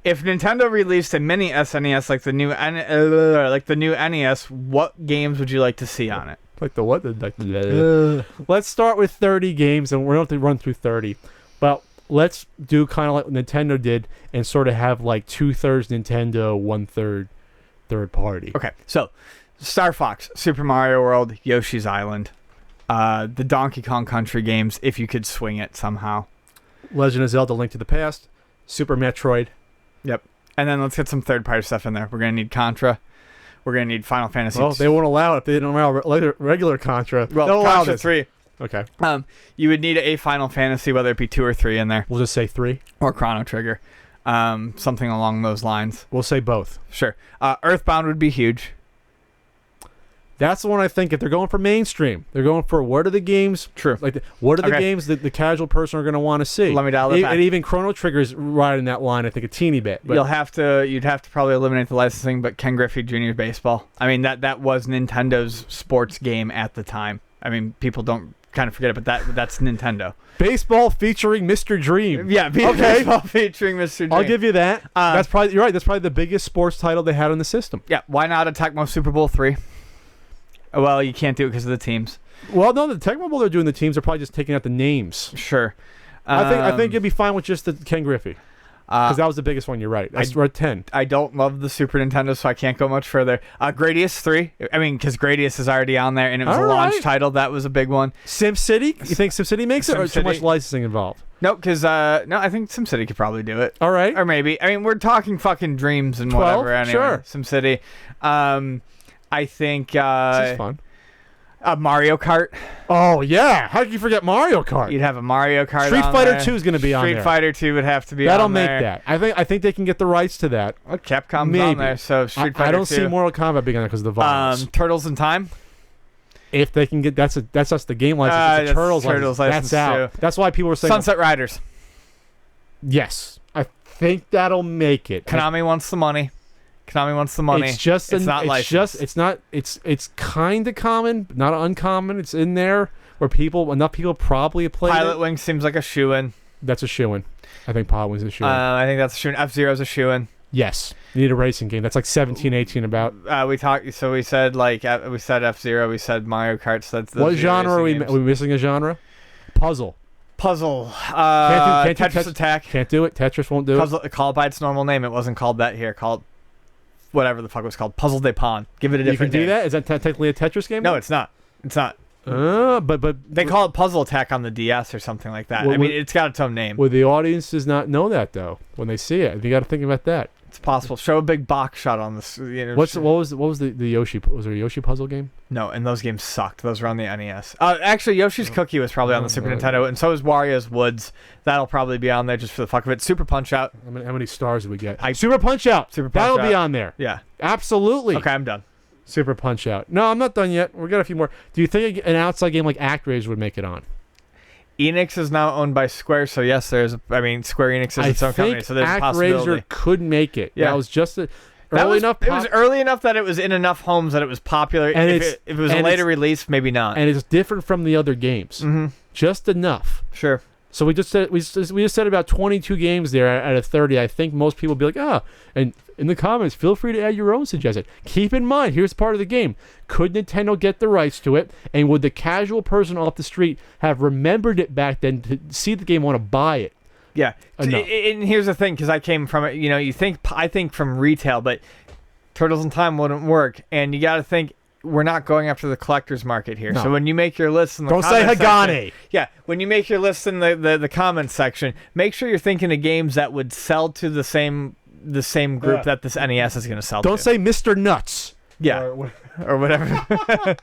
If Nintendo released a mini SNES like the new NES, what games would you like to see on it? Like the what? Let's start with 30 games, and we're going to have to run through 30. But let's do kind of like what Nintendo did and sort of have like 2/3 Nintendo, 1/3 third party. Okay, so Star Fox, Super Mario World, Yoshi's Island, the Donkey Kong Country games, if you could swing it somehow. Legend of Zelda: Link to the Past, Super Metroid. Yep. And then let's get some third-party stuff in there. We're going to need Contra. We're going to need Final Fantasy. Well, they won't allow it if they didn't allow regular Contra. Well, they'll allow Contra this. 3. Okay. You would need a Final Fantasy, whether it be 2 or 3 in there. We'll just say 3. Or Chrono Trigger. Something along those lines. We'll say both. Sure. Earthbound would be huge. That's the one I think if they're going for mainstream, they're going for what are the games? True. Like what are the games that the casual person are going to want to see? Let me dial that back. And even Chrono Trigger's right in that line, I think a teeny bit. But you'd have to probably eliminate the licensing, but Ken Griffey Jr. Baseball. I mean that was Nintendo's sports game at the time. I mean people don't kind of forget it, but that's Nintendo. Baseball featuring Mr. Dream. Yeah, baseball featuring Mr. Dream. I'll give you that. You're right. That's probably the biggest sports title they had on the system. Yeah. Why not a Tecmo Super Bowl 3? Well, you can't do it because of the teams. Well, no, the Tecmo Bowl they're doing the teams are probably just taking out the names. Sure. I think you'd be fine with just the Ken Griffey. Because that was the biggest one, you're right. That's 10. I don't love the Super Nintendo, so I can't go much further. Gradius 3. I mean, because Gradius is already on there, and it was a launch title. That was a big one. SimCity? You think SimCity makes it, or too much licensing involved? Nope, because I think SimCity could probably do it. All right. Or maybe. I mean, we're talking fucking dreams and 12? whatever. Anyway, sure. SimCity. I think... this is fun. Mario Kart. Oh, yeah. How could you forget Mario Kart? You'd have a Mario Kart Street Fighter 2 is going to be on there. Street Fighter 2 would have to be That'll on there. make that. I think they can get the rights to that. Well, Capcom's on there, so Street Fighter 2. I don't see Mortal Kombat being on there because of the violence. Turtles in Time. If they can get... That's just the game license. It's a Turtles license. That's out. That's why people were saying... Sunset Riders. Yes. I think that'll make it. Konami wants the money. It's just it's not licensed. It's kind of common, but not uncommon. It's in there where enough people probably play it. Pilot Wing seems like a shoe-in. That's a shoe-in. I think Pilot Wing's a shoe-in. I think that's a shoe-in. F-Zero's a shoe-in. Yes. You need a racing game. That's like 17, 18 about. We said F-Zero, we said Mario Kart. So that's what genre are we missing? A genre? Puzzle. Tetris Attack. Can't do it. Tetris won't do it. Call it by its normal name. It wasn't called that here. Called whatever the fuck it was called. Puzzle de Pon. Give it a different name. You can do that? Is that technically a Tetris game? No, it's not. But they call it Puzzle Attack on the DS or something like that. I mean, it's got its own name. Would the audience does not know that though when they see it? You got to think about that. It's possible. Show a big box shot on this. What was the Yoshi? Was there a Yoshi puzzle game? No, and those games sucked. Those were on the NES. Actually, Yoshi's Cookie was probably on the Super Nintendo, and so is Wario's Woods. That'll probably be on there just for the fuck of it. Super Punch Out. How many stars did we get? Super Punch Out. That'll be on there. Yeah, absolutely. Okay, I'm done. Super Punch Out. No, I'm not done yet. We got a few more. Do you think an outside game like ActRaiser would make it on? Enix is now owned by Square, so yes, Square Enix is its own company, so there's a possibility. ActRaiser could make it. Yeah, that was just early enough. It was early enough that it was in enough homes that it was popular. And if it was a later release, maybe not. And it's different from the other games. Mm-hmm. Just enough. Sure. So we just said about 22 games there out of 30. I think most people will be like, and in the comments, feel free to add your own suggestion. Keep in mind, here's part of the game. Could Nintendo get the rights to it? And would the casual person off the street have remembered it back then to see the game, want to buy it? Yeah. And here's the thing, because I came from it, I think from retail, but Turtles in Time wouldn't work. And you got to think, we're not going after the collector's market here. No. So when you make your list in the don't say Hagane. Section, yeah, when you make your list in the comments section, make sure you're thinking of games that would sell to the same group that this NES is going to sell. Don't say Mr. Nuts. Yeah, or whatever.